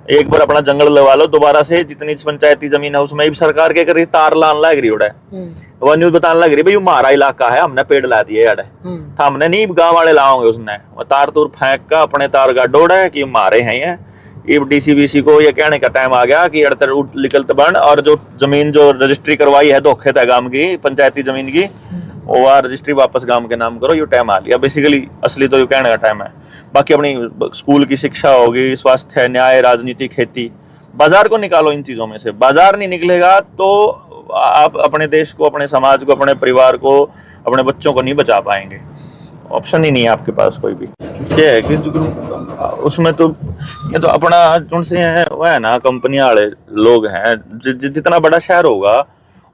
एक बार अपना जंगल लगा लो, दोबारा से जितनी पंचायती जमीन है उसमें भी सरकार के करी तार लान लग रही है। वो न्यूज बताने लग रही भाई हमारा इलाका है, हमने पेड़ ला दिए यार, हमने नहीं गांव वाले लाओगे, उसने वो तार तूर फेंक का अपने तार का डोड़ा है कि हमारे हैं ये डीसीबीसी को ये कहने का टाइम आ गया कि अड़तर निकलत बन, और जो जमीन जो रजिस्ट्री करवाई है धोखे था गांव की पंचायती जमीन की, वो रजिस्ट्री वापस गांव के नाम करो, ये टाइम आ लिया बेसिकली। असली तो ये कहने का टाइम है। बाकी अपनी स्कूल की शिक्षा होगी, स्वास्थ्य, न्याय, राजनीति, खेती, बाजार को निकालो इन चीजों में से। बाजार नहीं निकलेगा तो आप अपने देश को, अपने समाज को, अपने परिवार को, अपने बच्चों को नहीं बचा पाएंगे। ऑप्शन ही नहीं है आपके पास कोई भी। क्या है कि उसमें तो ये तो अपना जो से है वो है ना, कंपनियां वाले लोग हैं, जितना बड़ा शहर होगा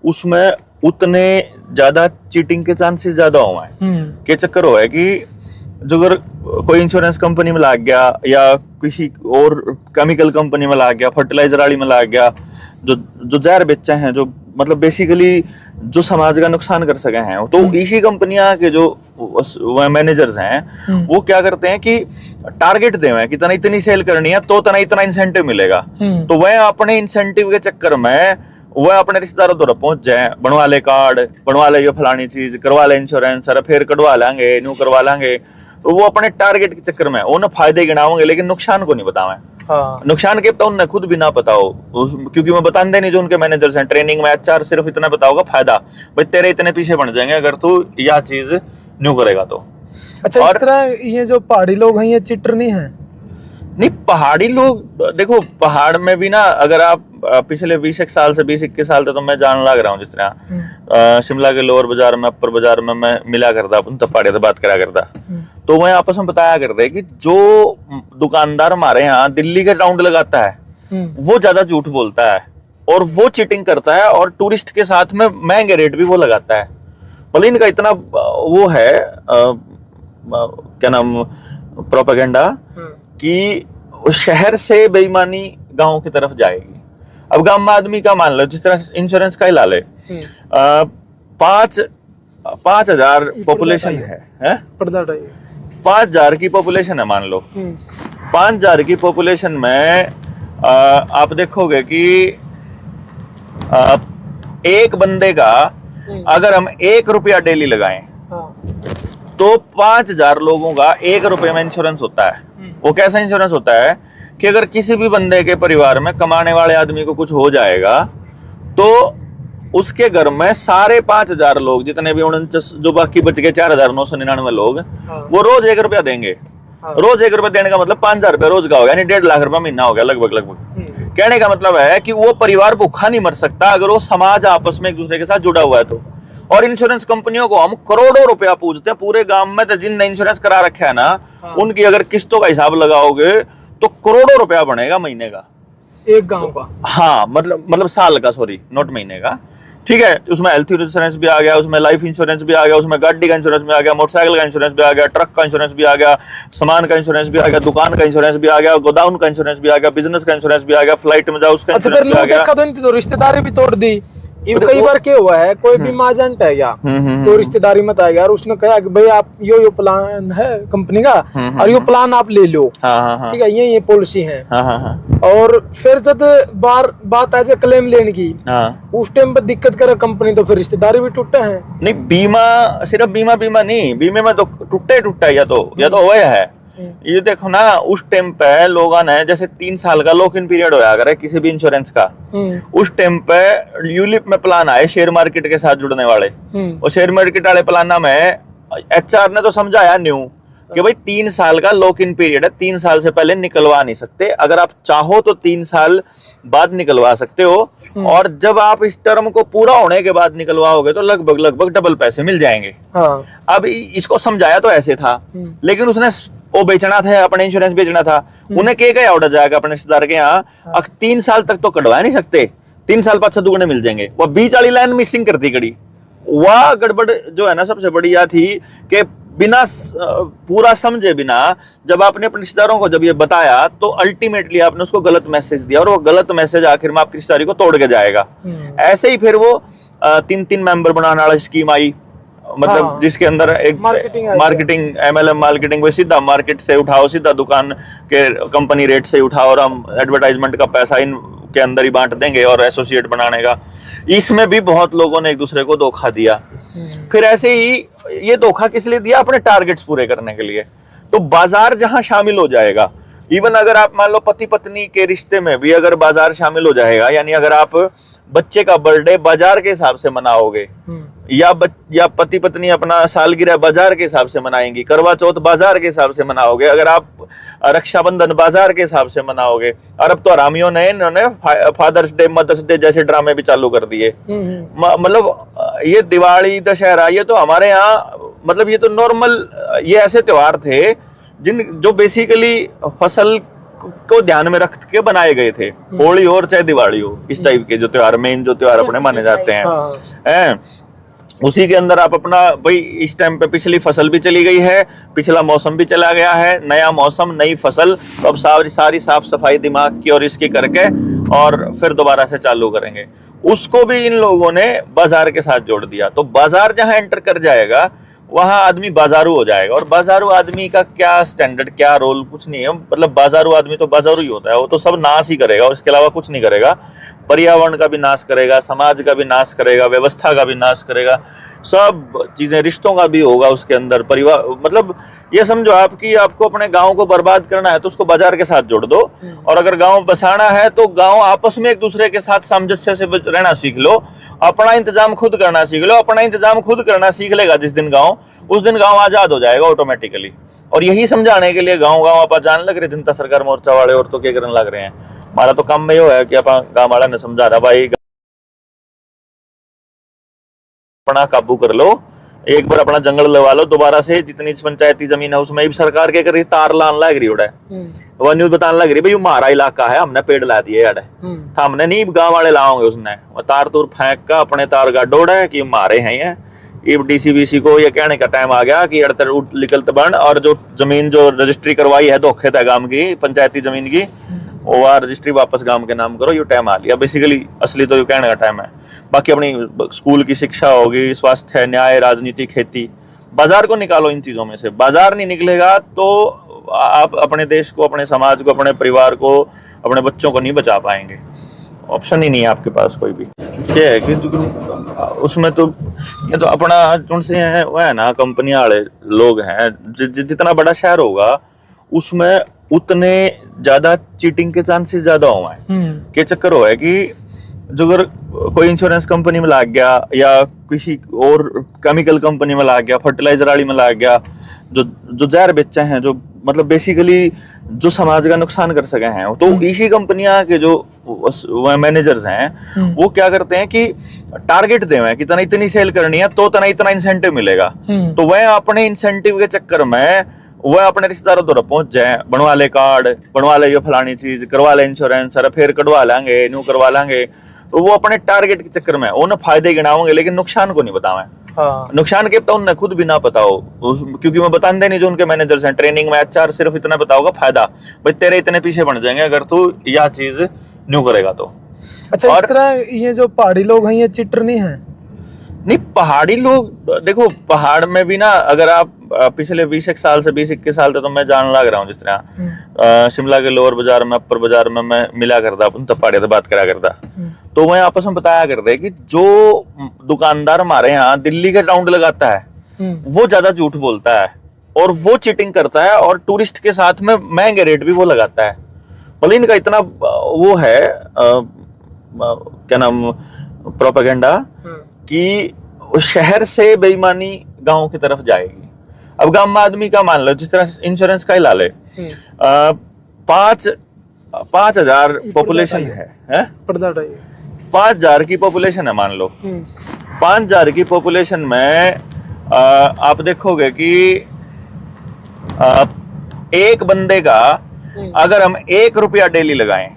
उसमें उतने ज्यादा चीटिंग के चांसेस ज्यादा हुए हैं। के चक्कर हो है कि जो अगर कोई इंश्योरेंस कंपनी में लग गया या किसी और केमिकल कंपनी में लग गया, फर्टिलाइजर वाली में लग गया, जो जहर बेचे हैं, जो मतलब बेसिकली जो समाज का नुकसान कर सके हैं, तो इसी कंपनियां के जो मैनेजर्स हैं वो क्या करते हैं कि टारगेट दे हुए हैं कि तना इतनी सेल करनी है तो तना इतना इंसेंटिव मिलेगा। तो वह अपने इंसेंटिव के चक्कर में वह अपने रिश्तेदारों द्वारा पहुंच जाए, बनवा ले कार्ड, बनवा ले ये फलानी चीज, करवा ले इंश्योरेंस, अरे फिर कटवा लेंगे, न्यू करवा लेंगे। तो वो अपने टारगेट के चक्कर में उन्हें फायदे गिनाओगे लेकिन नुकसान को नहीं बतावे। नुकसान के तो उन्हें खुद भी ना बताओ, क्योंकि वो बताते नहीं जो उनके मैनेजर्स हैं। ट्रेनिंग में एचआर सिर्फ इतना बताओगा फायदा, भाई तेरे इतने पीछे बन जाएंगे अगर तू यह चीज न्यू करेगा तो। अच्छा, और इस तरह ये जो पहाड़ी लोग हैं ये चिटर नहीं है? नहीं, पहाड़ी लोग देखो, पहाड़ में भी ना अगर आप पिछले 20 साल से 20-21 साल तक तो मैं जान लग रहा हूँ, जिस तरह शिमला के लोअर बाजार में, अपर बाजार में मैं मिला करता, अपन तब पहाड़ी से बात करा करता, तो वह आपस में बताया करते कि जो दुकानदार हमारे यहाँ दिल्ली का राउंड लगाता है वो ज्यादा झूठ बोलता है और वो चीटिंग करता है और टूरिस्ट के साथ में महंगे रेट भी वो लगाता है। मतलब इनका इतना वो है क्या नाम, प्रोपेगेंडा, कि शहर से बेईमानी गांव की तरफ जाएगी। अब गांव में आदमी का मान लो, जिस तरह इंश्योरेंस का ही ला ले, 5,000 पॉपुलेशन है 5,000 की पॉपुलेशन है मान लो। 5,000 की पॉपुलेशन में आप देखोगे कि एक बंदे का अगर हम 1 रुपया डेली लगाएं तो 5,000 लोगों का 1 रुपये में इंश्योरेंस होता है। वो कैसा इंश्योरेंस होता है कि अगर किसी भी बंदे के परिवार में कमाने वाले आदमी को कुछ हो जाएगा तो उसके घर में सारे 5,000 लोग, जितने भी 49 जो बाकी बच गए 4,999 लोग, वो रोज 1 रुपया देंगे। रोज 1 रुपया देने का मतलब 5,000 रुपया रोज का हो गया, यानी 1.5 लाख रुपया महीना हो गया लगभग। कहने का मतलब है कि वो परिवार भूखा नहीं मर सकता अगर वो समाज आपस में एक दूसरे के साथ जुड़ा हुआ है तो। और इंश्योरेंस कंपनियों को हम करोड़ों रुपया पूछते हैं पूरे गांव में, तो जिनने इंश्योरेंस करा रखा है ना, उनकी अगर किस्तों का हिसाब लगाओगे तो करोड़ों रुपया बनेगा महीने का, एक गांव का। हाँ, मतलब साल का, सॉरी नॉट महीने का, ठीक है। उसमें हेल्थ इंश्योरेंस भी आ गया, उसमें लाइफ इंश्योरेंस भी आ गया, उसमें गाड़ी का इंश्योरेंस भी आ गया, मोटरसाइकिल का इंश्योरेंस भी आ गया, ट्रक का इंश्योरेंस भी आ गया, सामान का इंश्योरेंस भी आ गया, दुकान का इंश्योरेंस भी आ गया, गोदाउन का इंश्योरेंस भी आ गया, बिजनेस का इंश्योरेंस भी आ गया, फ्लाइट में जाओ उसका इंश्योरेंस भी आ गया। तो रिश्तेदारी भी तोड़ दी। कई बार क्या हुआ है, कोई बीमा एजेंट है या तो रिश्तेदारी मत आएगा और उसने कहा कि भाई आप यो प्लान है कंपनी का और यो प्लान आप ले लो, ठीक है, ये पॉलिसी है। और फिर जब बात आ जाए क्लेम लेने की, उस टाइम पर दिक्कत करे कंपनी, तो फिर रिश्तेदारी भी टूटे हैं। नहीं, बीमा सिर्फ बीमा नहीं, बीमे में तो टूटा या तो हुआ है। ये देखो ना, उस टाइम पे लोगों ने जैसे 3 साल का लॉक इन पीरियड होया करे किसी भी इंश्योरेंस का, उस टाइम पे यूलिप में प्लान आए शेयर मार्केट के साथ जुड़ने वाले, और शेयर मार्केट वाले प्लान में एचआर ने तो समझाया न्यू कि भाई 3 साल का लॉक इन पीरियड है, 3 साल से पहले निकलवा नहीं सकते, अगर आप चाहो तो 3 साल बाद निकलवा सकते हो, और जब आप इस टर्म को पूरा होने के बाद निकलवाओगे तो लगभग डबल पैसे मिल जाएंगे। अब इसको समझाया तो ऐसे था, लेकिन उसने वो बेचना था, अपने इंश्योरेंस बेचना था, उन्हें क्या ऑर्डर जाएगा अपने रिश्तेदार के यहाँ, 3 साल तक तो कटवा नहीं सकते, 3 साल बाद दुगने मिल जाएंगे। वो बीच वाली लाइन मिसिंग करती कड़ी, वह गड़बड़ जो है ना सबसे बड़ी यह थी कि बिना पूरा समझे बिना जब आपने अपने रिश्तेदारों को जब ये बताया तो अल्टीमेटली आपने उसको गलत मैसेज दिया, और वो गलत मैसेज आखिर में आपकी रिश्तेदारी को तोड़ के जाएगा। ऐसे ही फिर वो 3 मेंबर बनाने वाली स्कीम आई, मतलब जिसके अंदर एक मार्केटिंग MLM मार्केटिंग में सीधा मार्केट से उठाओ, सीधा दुकान के कंपनी रेट से उठाओ और हम एडवर्टाइजमेंट का पैसा इन के अंदर ही बांट देंगे और एसोसिएट बनाने का। इसमें भी बहुत लोगों ने एक दूसरे को धोखा दिया। फिर ऐसे ही ये धोखा किस लिए दिया? अपने टारगेट्स पूरे करने के लिए। तो बाजार जहां शामिल हो जाएगा, इवन अगर आप मान लो पति पत्नी के रिश्ते में भी अगर बाजार शामिल हो जाएगा, यानी अगर आप बच्चे का बर्थडे बाजार के हिसाब से मनाओगे या पति पत्नी अपना सालगिरह बाजार के हिसाब से मनाएंगी, करवा चौथ बाजार के हिसाब से मनाओगे, अगर आप रक्षाबंधन बाजार के हिसाब से मनाओगे, और अब तो हरामियों ने इन्होंने फादर्स डे मदर्स डे जैसे ड्रामे भी चालू कर दिए। मतलब ये दिवाली दशहरा ये तो हमारे यहाँ मतलब ये तो नॉर्मल, ये ऐसे त्योहार थे जो बेसिकली फसल को ध्यान में रख के बनाए गए थे। होली हो और चाहे दिवाली हो, इस टाइप के जो त्योहार मेन जो त्योहार अपने माने जाते हैं, उसी के अंदर आप अपना भाई इस टाइम पे पिछली फसल भी चली गई है, पिछला मौसम भी चला गया है, नया मौसम नई फसल, तो अब सारी साफ सफाई दिमाग की और इसकी करके और फिर दोबारा से चालू करेंगे। उसको भी इन लोगों ने बाजार के साथ जोड़ दिया। तो बाजार जहां एंटर कर जाएगा वहां आदमी बाजारू हो जाएगा। और बाजारू आदमी का क्या स्टैंडर्ड, क्या रोल, कुछ नहीं है। मतलब बाजारू आदमी तो बाजारू ही होता है, वो तो सब नाश ही करेगा और इसके अलावा कुछ नहीं करेगा। पर्यावरण का भी नाश करेगा, समाज का भी नाश करेगा, व्यवस्था का भी नाश करेगा, सब चीजें, रिश्तों का भी होगा उसके अंदर, परिवार। मतलब ये समझो आपकी आपको अपने गांव को बर्बाद करना है तो उसको बाजार के साथ जोड़ दो, और अगर गांव बसाना है तो गांव आपस में एक दूसरे के साथ सामंजस्य से रहना सीख लो, अपना इंतजाम खुद करना सीख लो। अपना इंतजाम खुद करना सीख लेगा जिस दिन गांव, उस दिन गांव आजाद हो जाएगा ऑटोमेटिकली। और यही समझाने के लिए गांव गांव आप जान लग रहे जनता सरकार मोर्चा वाले और तो क्या करने लग रहे हैं। हमारा तो काम में ये है कि आप गांव वाला ने समझा रहा भाई अपना काबू कर लो, एक बार अपना जंगल लगा लो, दोबारा से जितनी पंचायती जमीन है उसमें भी सरकार के करी तार लान लग रही है। वो न्यूज बताने लग रही भाई हमारा इलाका है, हमने पेड़ ला दिए यार, हमने नहीं गांव वाले लाओगे, उसने तार तूर फेंक का अपने तार गाडोड़ है कि हमारे हैं ये। DCBC को ये कहने का टाइम आ गया कि अड़तर उठ निकलते बन, और जो जमीन जो रजिस्ट्री करवाई है धोखे था गांव की पंचायती जमीन की, वो रजिस्ट्री वापस गांव के नाम करो, ये टाइम आ लिया। बेसिकली असली तो ये कहने का टाइम है। बाकी अपनी स्कूल की शिक्षा होगी, स्वास्थ्य, न्याय, राजनीति, खेती, बाजार को निकालो इन चीजों में से। बाजार नहीं निकलेगा तो आप अपने देश को, अपने समाज को, अपने परिवार को, अपने बच्चों को नहीं बचा पाएंगे। ऑप्शन ही नहीं है आपके पास कोई भी। क्या है कि उसमें तो ये तो अपना उनसे है वो है ना, कंपनियां वाले लोग हैं। जितना बड़ा शहर होगा उसमें उतने ज्यादा चीटिंग के चांसेस ज्यादा हुए हैं। क्या चक्कर हुआ है कि जो अगर कोई इंश्योरेंस कंपनी में लग गया या किसी और केमिकल कंपनी में लग गया, फर्टिलाइजर वाली में लग गया, जो जहर बेचे हैं, जो मतलब बेसिकली जो समाज का नुकसान कर सके हैं, तो इसी कंपनियां के जो मैनेजर्स हैं वो क्या करते हैं कि टारगेट दे हुए हैं कि तना इतनी सेल करनी है तो तना इतना इंसेंटिव मिलेगा। तो वह अपने इंसेंटिव के चक्कर में वह अपने रिश्तेदारों द्वारा पहुंच जाए, बनवा ले कार्ड, बनवा ले ये फलानी चीज, करवा ले इंश्योरेंस, अरे फिर कटवा लेंगे, न्यू करवा लेंगे। तो वो अपने टारगेट के चक्कर में उन्हें फायदे गिनाओगे लेकिन नुकसान को नहीं बतावे। नुकसान के उन्हें खुद भी ना बताओ, क्योंकि मैं बताते नहीं जो उनके मैनेजर्स हैं ट्रेनिंग में, HR सिर्फ इतना बताओगा फायदा, भाई तेरे इतने पीछे बन जाएंगे अगर तू यह चीज न्यू करेगा तो। अच्छा, और इस तरह ये जो पहाड़ी लोग हैं ये चिटर नहीं है? नहीं, पहाड़ी लोग देखो, पहाड़ में भी ना अगर आप पिछले 20 साल से 20-21 साल तक तो मैं जान लग रहा हूँ, जिस तरह शिमला के लोअर बाजार में, अपर बाजार में मैं मिला करता, अपन तब पहाड़ी से बात करा करता, तो वह आपस में बताया करते कि जो दुकानदार हमारे यहाँ दिल्ली के राउंड लगाता है वो ज्यादा झूठ बोलता है और वो चीटिंग करता है और टूरिस्ट के साथ में महंगे रेट भी वो लगाता है। मतलब इनका इतना वो है क्या नाम, प्रोपेगेंडा कि शहर से बेईमानी गांव की तरफ जाएगी। अब गांव में आदमी का मान लो, जिस तरह इंश्योरेंस का ही ला ले, 5,000 पॉपुलेशन है 5,000 की पॉपुलेशन है मान लो। 5,000 की पॉपुलेशन में आप देखोगे कि एक बंदे का अगर हम 1 रुपया डेली लगाएं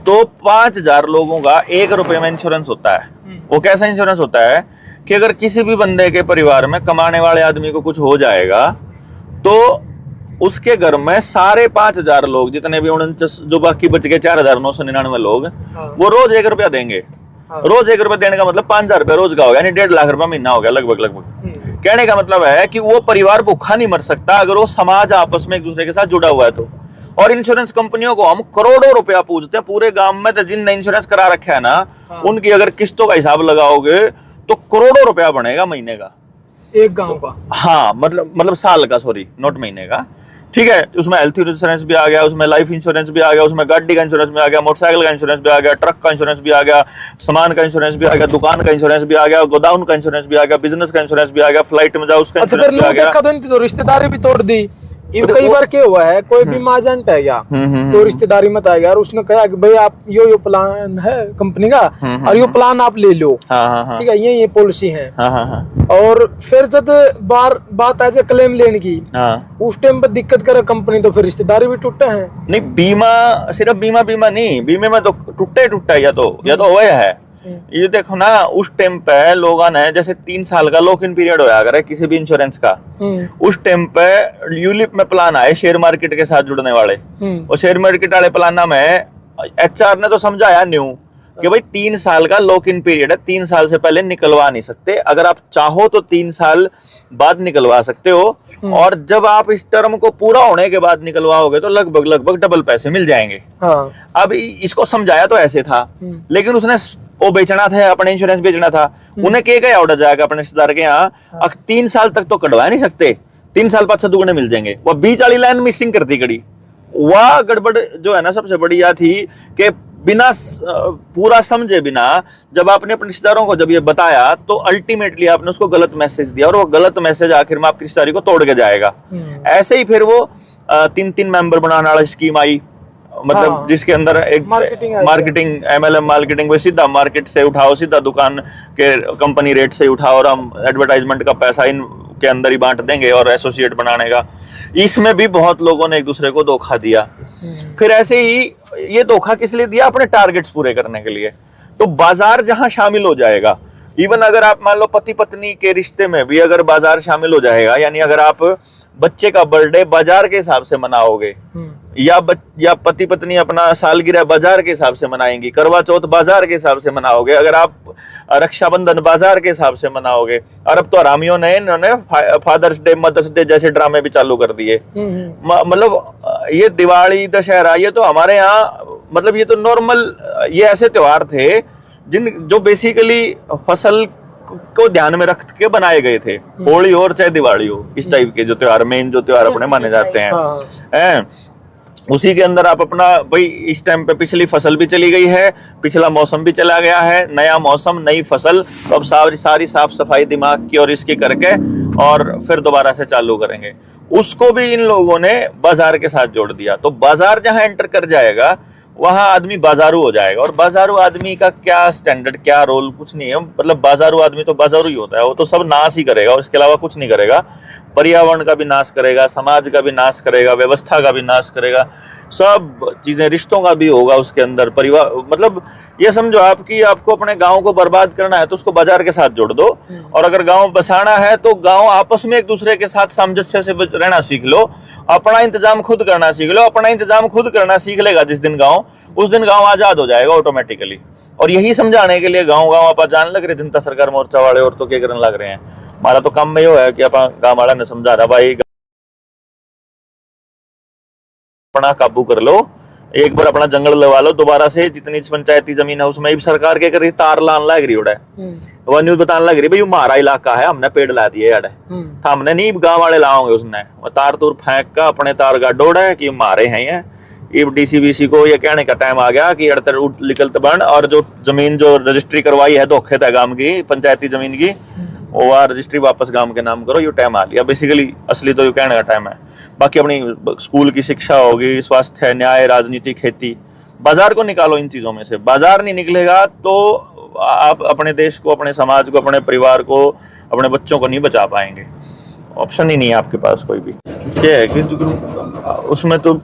तो 5,000 लोगों का 1 रुपये में इंश्योरेंस होता है। वो कैसा इंश्योरेंस होता है कि अगर किसी भी बंदे के परिवार में कमाने वाले आदमी को कुछ हो जाएगा तो उसके घर में सारे 5,000 लोग, जितने भी 49 जो बाकी बच गए 4,999 लोग, वो रोज 1 रुपया देंगे। रोज 1 रुपए देने का मतलब 5,000 रुपए रोज का हो गया, यानी 1.5 लाख रुपए महीना हो गया लगभग। कहने का मतलब है कि वो परिवार भूखा नहीं मर सकता अगर वो समाज आपस में एक दूसरे के साथ जुड़ा हुआ है तो। और इंश्योरेंस कंपनियों को हम करोड़ों रुपया पूछते हैं पूरे गांव में, तो जिनने इंश्योरेंस करा रखा है ना, उनकी अगर किस्तों का हिसाब लगाओगे तो करोड़ों रुपया बनेगा महीने का, एक गांव का। हाँ, मतलब साल का, सॉरी, नोट महीने का। ठीक है, उसमें हेल्थ इंश्योरेंस भी आ गया, उसमें लाइफ इंश्योरेंस भी आ गया, उसमें गाड़ी का इंश्योरेंस भी आ गया, मोटरसाइकिल का इंश्योरेंस भी आ गया, ट्रक का इंश्योरेंस भी आ गया, सामान का इंश्योरेंस भी आ गया, दुकान का इंश्योरेंस भी आ गया, गोदाम का इंश्योरेंस भी आ गया, बिजनेस का इंश्योरेंस भी आ गया, फ्लाइट में जाओ उसका इंश्योरेंस भी आ गया। देखा तो इनकी तो रिश्तेदारी भी तोड़ दी। कई बार क्या हुआ है, कोई भी मार्जेंट है या कोई रिश्तेदारी मत आएगा और उसने कहा कि भाई आप यो प्लान है कंपनी का और यो प्लान आप ले लो, ठीक है, ये पॉलिसी है। और फिर जब बात आ जाए क्लेम लेने की, उस टाइम पर दिक्कत करे कंपनी, तो फिर रिश्तेदारी भी टूटे हैं। नहीं, बीमा सिर्फ बीमा नहीं, बीमे में तो टूटा या तो हुआ है। ये देखो ना, उस टाइम पे लोगों ने जैसे 3 साल का लॉक इन पीरियड होया अगर किसी भी इंश्योरेंस का, उस टाइम पे यूलिप में प्लान आए शेयर मार्केट के साथ जुड़ने वाले, और शेयर मार्केट वाले प्लान में एचआर ने तो समझाया न्यू कि भाई 3 साल का लॉक इन पीरियड है, 3 साल से पहले निकलवा नहीं सकते, अगर आप चाहो तो 3 साल बाद निकलवा सकते हो, और जब आप इस टर्म को पूरा होने के बाद निकलवाओगे तो लगभग डबल पैसे मिल जाएंगे। अब इसको समझाया तो ऐसे था, लेकिन उसने वो बेचना था, अपने इंश्योरेंस बेचना था, उन्हें क्या ऑर्डर जाएगा अपने रिश्तेदार के यहाँ, 3 साल तक तो कटवा नहीं सकते, 3 साल बाद से दुगने मिल जाएंगे। वो बीच वाली लाइन मिसिंग करती कड़ी, वह गड़बड़ जो है ना सबसे बड़ी यह थी कि बिना पूरा समझे बिना जब आपने अपने रिश्तेदारों को जब ये बताया तो अल्टीमेटली आपने उसको गलत मैसेज दिया, और वो गलत मैसेज आखिर में आपकी रिश्तेदारी को तोड़ के जाएगा। ऐसे ही फिर वो 3 मेंबर बनाने वाली स्कीम आई, मतलब जिसके अंदर एक मार्केटिंग MLM मार्केटिंग, वो सीधा मार्केट से उठाओ, सीधा दुकान के कंपनी रेट से उठाओ, और हम एडवर्टाइजमेंट का पैसा इन के अंदर ही बांट देंगे, और एसोसिएट बनाने का। इसमें भी बहुत लोगों ने एक दूसरे को धोखा दिया। फिर ऐसे ही ये धोखा किस लिए दिया? अपने टारगेट्स पूरे करने के लिए। तो बाजार जहां शामिल हो जाएगा, इवन अगर आप मान लो पति पत्नी के रिश्ते में भी अगर बाजार शामिल हो जाएगा, यानी अगर आप बच्चे का बर्थडे बाजार के हिसाब से मनाओगे, या पति पत्नी अपना सालगिरह बाजार के हिसाब से मनाएंगी, करवा चौथ बाजार के हिसाब से मनाओगे, अगर आप रक्षाबंधन बाजार के हिसाब से मनाओगे, और अब तो हरामियों ने इन्होंने फादर्स डे, मदर्स डे जैसे ड्रामे भी चालू कर दिए। मतलब ये दिवाली, दशहरा, ये तो हमारे यहाँ मतलब ये तो नॉर्मल, ये ऐसे त्योहार थे जो बेसिकली फसल को ध्यान में रख के बनाए गए थे। होली हो और चाहे दिवाली हो, इस टाइप के जो त्योहार, मेन जो त्योहार अपने माने जाते हैं, उसी के अंदर आप अपना भाई इस टाइम पे पिछली फसल भी चली गई है, पिछला मौसम भी चला गया है, नया मौसम नई फसल, तो अब सारी साफ सफाई दिमाग की और इसकी करके और फिर दोबारा से चालू करेंगे। उसको भी इन लोगों ने बाजार के साथ जोड़ दिया। तो बाजार जहां एंटर कर जाएगा वहां आदमी बाजारू हो जाएगा। और बाजारू आदमी का क्या स्टैंडर्ड, क्या रोल, कुछ नहीं है। मतलब बाजारू आदमी तो बाजारू ही होता है, वो तो सब नाश ही करेगा और इसके अलावा कुछ नहीं करेगा। पर्यावरण का भी नाश करेगा, समाज का भी नाश करेगा, व्यवस्था का भी नाश करेगा, सब चीजें, रिश्तों का भी होगा उसके अंदर, परिवार। मतलब ये समझो आपकी आपको अपने गांव को बर्बाद करना है तो उसको बाजार के साथ जोड़ दो, और अगर गांव बसाना है तो गांव आपस में एक दूसरे के साथ सामंजस्य से रहना सीख लो, अपना इंतजाम खुद करना सीख लो। अपना इंतजाम खुद करना सीख लेगा जिस दिन गांव, उस दिन गांव आजाद हो जाएगा ऑटोमेटिकली। और यही समझाने के लिए गांव आप जान लग रहे जनता सरकार मोर्चा वाले और तो क्या करने लग रहे हैं। हमारा तो काम में यो है कि गांव वाला ने समझा रहा भाई अपना काबू कर लो, एक बार अपना जंगल लगा लो, दोबारा से जितनी पंचायती जमीन है उसमें भी सरकार के करी तार लान लग रही है। वो न्यूज बताने लग रही भाई हमारा इलाका है, हमने पेड़ ला दिए यार, हमने नहीं गांव वाले लाओगे, उसने वो तार तूर फेंक का अपने तार गाडोड़ा है कि हमारे हैं ये। डीसीबीसी को ये कहने का टाइम आ गया कि अड़तर निकलते बन, और जो जमीन जो रजिस्ट्री करवाई है धोखे था गांव की पंचायती जमीन की, वो रजिस्ट्री वापस गांव के नाम करो। ये टाइम आ लिया बेसिकली, असली तो ये कहने का टाइम है। बाकी अपनी स्कूल की शिक्षा होगी, स्वास्थ्य, न्याय, राजनीति, खेती, बाजार को निकालो इन चीजों में से। बाजार नहीं निकलेगा तो आप अपने देश को, अपने समाज को, अपने परिवार को, अपने बच्चों को नहीं बचा पाएंगे। ऑप्शन ही नहीं है आपके पास कोई भी। क्या है कि उसमें तो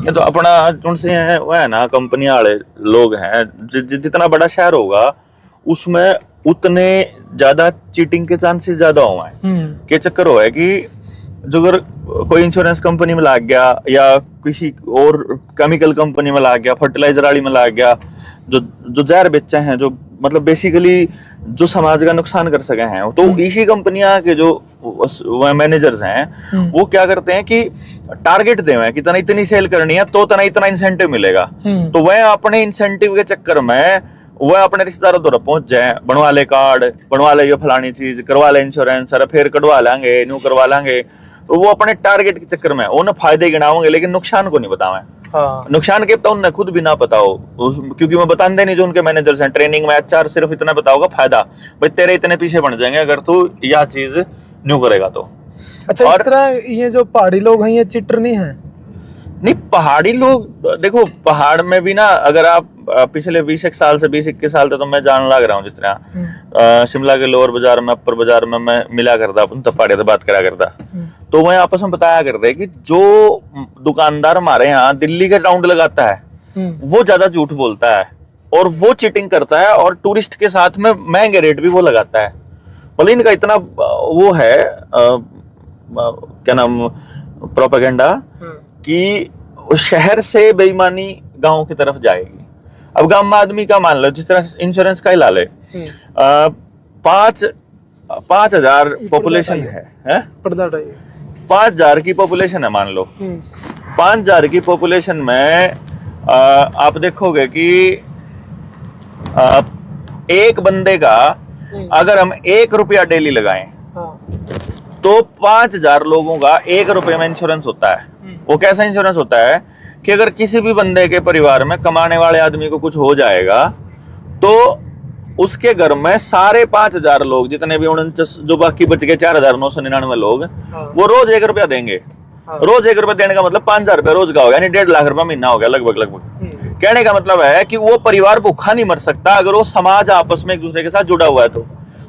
ये तो अपना से है वो है ना, कंपनियां वाले लोग हैं। जितना बड़ा शहर होगा उसमें उतने ज्यादा चीटिंग के चांसेस ज्यादा हुआ है। क्या चक्कर हुआ है कि जो अगर कोई इंश्योरेंस कंपनी में लग गया या किसी और केमिकल कंपनी में लग गया, फर्टिलाइजर वाली में लग गया, जो जहर बेचे हैं, जो मतलब बेसिकली जो समाज का नुकसान कर सके हैं। तो इसी कंपनियां के जो मैनेजर्स हैं वो क्या करते हैं कि टारगेट दे हुए हैं कि तना इतनी सेल करनी है तो तना इतना इंसेंटिव मिलेगा। तो वह अपने इंसेंटिव के चक्कर में वह अपने रिश्तेदारों द्वारा पहुंच जाए, बनवा ले कार्ड, बनवा ले ये फलानी चीज, करवा ले इंश्योरेंस, अरे फिर कटवा लेंगे, न्यू करवा लेंगे। तो वो अपने टारगेट के चक्कर में उन्हें फायदे गिनाओगे लेकिन नुकसान को नहीं बतावे। हाँ। नुकसान के उन्हें खुद भी ना पता हो, क्योंकि वो बताते नहीं। जो उनके मैनेजर्स हैं ट्रेनिंग में एचआर सिर्फ इतना बताओगा फायदा, भाई तेरे इतने पीछे बन जाएंगे अगर तू यह चीज न्यू करेगा तो। अच्छा, इस तरह ये जो पहाड़ी लोग हैं ये चिटर नहीं है? नहीं, पहाड़ी लोग देखो, पहाड़ में भी ना अगर आप पिछले 20 साल से 20-21 साल तक तो मैं जान लग रहा हूँ, जिस तरह शिमला के लोअर बाजार में, अपर बाजार में मैं मिला करता, अपन तब पहाड़ी से बात करा करता, तो वह आपस में बताया करते कि जो दुकानदार हमारे यहाँ दिल्ली के राउंड लगाता है वो ज्यादा झूठ बोलता है और वो चीटिंग करता है और टूरिस्ट के साथ में महंगे रेट भी वो लगाता है। मतलब इनका इतना वो है क्या नाम, प्रोपेगेंडा कि शहर से बेईमानी गांव की तरफ जाएगी। अब गांव में आदमी का मान लो, जिस तरह इंश्योरेंस का ही ला ले, 5,000 पॉपुलेशन है 5,000 की पॉपुलेशन है मान लो। 5,000 की पॉपुलेशन में आप देखोगे कि एक बंदे का अगर हम 1 रुपया डेली लगाएं तो 5,000 लोगों का 1 रुपये में इंश्योरेंस होता है। वो कैसा इंश्योरेंस होता है कि अगर किसी भी बंदे के परिवार में कमाने वाले आदमी को कुछ हो जाएगा तो उसके घर में सारे 5,000 लोग, जितने भी 49 जो बाकी बच गए 4,999 लोग, वो रोज 1 रुपया देंगे। रोज 1 रुपया देने का मतलब 5,000 रुपया रोज का हो गया, यानी 1.5 लाख रुपया महीना हो गया लगभग। कहने का मतलब है कि वो परिवार भूखा नहीं मर सकता अगर वो समाज आपस में एक दूसरे के साथ जुड़ा हुआ है तो।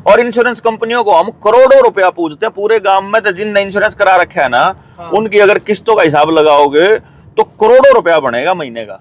और इंश्योरेंस कंपनियों को हम करोड़ों रुपया पूछते हैं पूरे गांव में, तो जिनने इंश्योरेंस करा रखा है ना, उनकी अगर किस्तों का हिसाब लगाओगे तो करोड़ों रुपया बनेगा महीने का,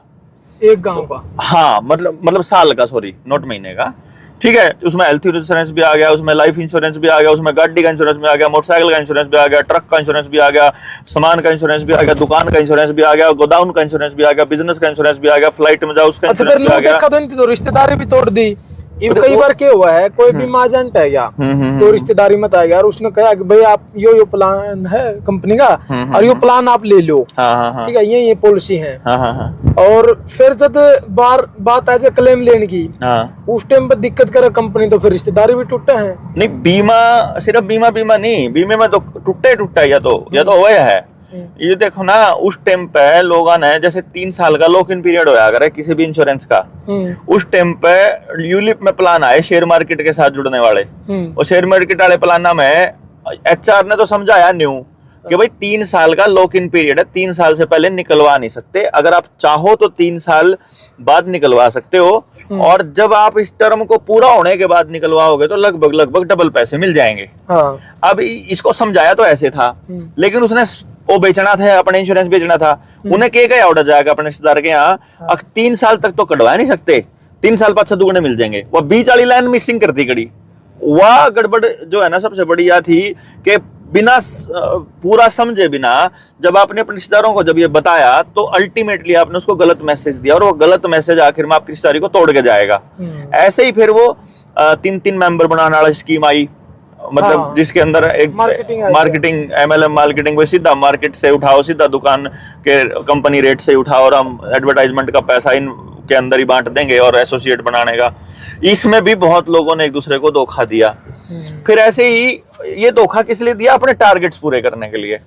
एक गांव का। हाँ, मतलब साल का, सॉरी नॉट महीने का। ठीक है, उसमें हेल्थ इंश्योरेंस भी आ गया, उसमें लाइफ इंश्योरेंस भी आ गया, उसमें गाड़ी का इंश्योरेंस भी आ गया, मोटरसाइकिल का इंश्योरेंस भी आ गया, ट्रक का इंश्योरेंस भी आ गया, सामान का इंश्योरेंस भी आ गया, दुकान का इंश्योरेंस भी आ गया, गोदाउन का इंश्योरेंस भी आ गया, बिजनेस का इंश्योरेंस भी आ गया, फ्लाइट में जाओ उसका इंश्योरेंस भी आ गया। तो रिश्तेदारी भी तोड़ दी। कई बार क्या हुआ है, कोई भी एजेंट है या कोई रिश्तेदारी मत आएगा और उसने कहा कि भाई आप यो प्लान है कंपनी का और यो प्लान आप ले लो, ठीक है, ये पॉलिसी है। और फिर जब बात आ जाए क्लेम लेने की, उस टाइम पर दिक्कत करे कंपनी, तो फिर रिश्तेदारी भी टूटे हैं। नहीं, बीमा सिर्फ बीमा नहीं, बीमे में तो टूटा या तो हुआ है। ये देखो ना, उस टाइम पे लोगों ने जैसे 3 साल का लॉक इन पीरियड होया करे किसी भी इंश्योरेंस का, उस टाइम पे यूलिप में प्लान आए शेयर मार्केट के साथ जुड़ने वाले, और शेयर मार्केट वाले प्लान में एचआर ने तो समझाया न्यू कि भाई 3 साल का लॉक इन पीरियड है, 3 साल से पहले निकलवा नहीं सकते, अगर आप चाहो तो 3 साल बाद निकलवा सकते हो, और जब आप इस टर्म को पूरा होने के बाद निकलवाओगे तो लगभग डबल पैसे मिल जाएंगे। अब इसको समझाया तो ऐसे था, लेकिन उसने वो बेचना था, अपने इंश्योरेंस बेचना था, उन्हें क्या ऑर्डर जाएगा अपने रिश्तेदार के यहाँ, 3 साल तक तो कटवा नहीं सकते, 3 साल बाद 2 गुने मिल जाएंगे। वह बीच वाली लाइन मिसिंग करती कड़ी, वह गड़बड़ जो है ना सबसे बड़ी यह थी कि बिना पूरा समझे बिना जब आपने अपने रिश्तेदारों को जब ये बताया तो अल्टीमेटली आपने उसको गलत मैसेज दिया, और वो गलत मैसेज आखिर में आपकी रिश्तेदारी को तोड़ के जाएगा। ऐसे ही फिर वो 3 मेंबर बनाने वाली स्कीम आई, मतलब जिसके अंदर एक मार्केटिंग MLM मार्केटिंग, वो सीधा मार्केट से उठाओ, सीधा दुकान के कंपनी रेट से उठाओ और हम एडवर्टाइजमेंट का पैसा इन के अंदर ही बांट देंगे और एसोसिएट बनाने का। इसमें भी बहुत लोगों ने एक दूसरे को धोखा दिया। फिर ऐसे ही ये धोखा किस लिए दिया? अपने टारगेट्स पूरे करने के लिए।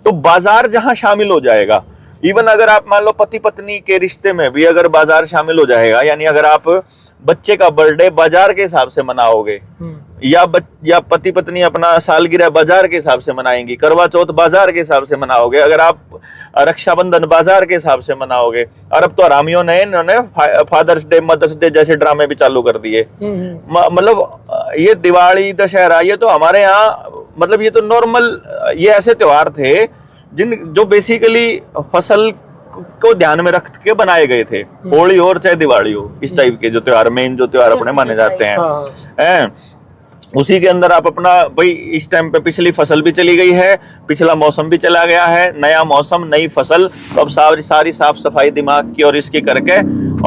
तो बाजार जहां शामिल हो जाएगा, इवन अगर आप मान लो पति पत्नी के रिश्ते में भी अगर बाजार शामिल हो जाएगा, यानी अगर आप बच्चे का बर्थडे बाजार के हिसाब से मनाओगे, या पति पत्नी अपना सालगिरह बाजार के हिसाब से मनाएंगी, करवा चौथ बाजार के हिसाब से मनाओगे, अगर आप रक्षाबंधन बाजार के हिसाब से मनाओगे, और अब तो हरामियों ने इन्होंने फादर्स डे, मदर्स डे जैसे ड्रामे भी चालू कर दिए। मतलब ये दिवाली, दशहरा, ये तो हमारे यहाँ मतलब ये तो नॉर्मल, ये ऐसे त्योहार थे जो बेसिकली फसल को ध्यान में रख के बनाए गए थे। होली हो और चाहे दिवाली हो, इस टाइप के जो त्योहार, मेन जो त्योहार अपने माने जाते हैं, उसी के अंदर आप अपना भाई इस टाइम पे पिछली फसल भी चली गई है, पिछला मौसम भी चला गया है, नया मौसम नई फसल, तो अब सारी साफ सफाई दिमाग की और इसकी करके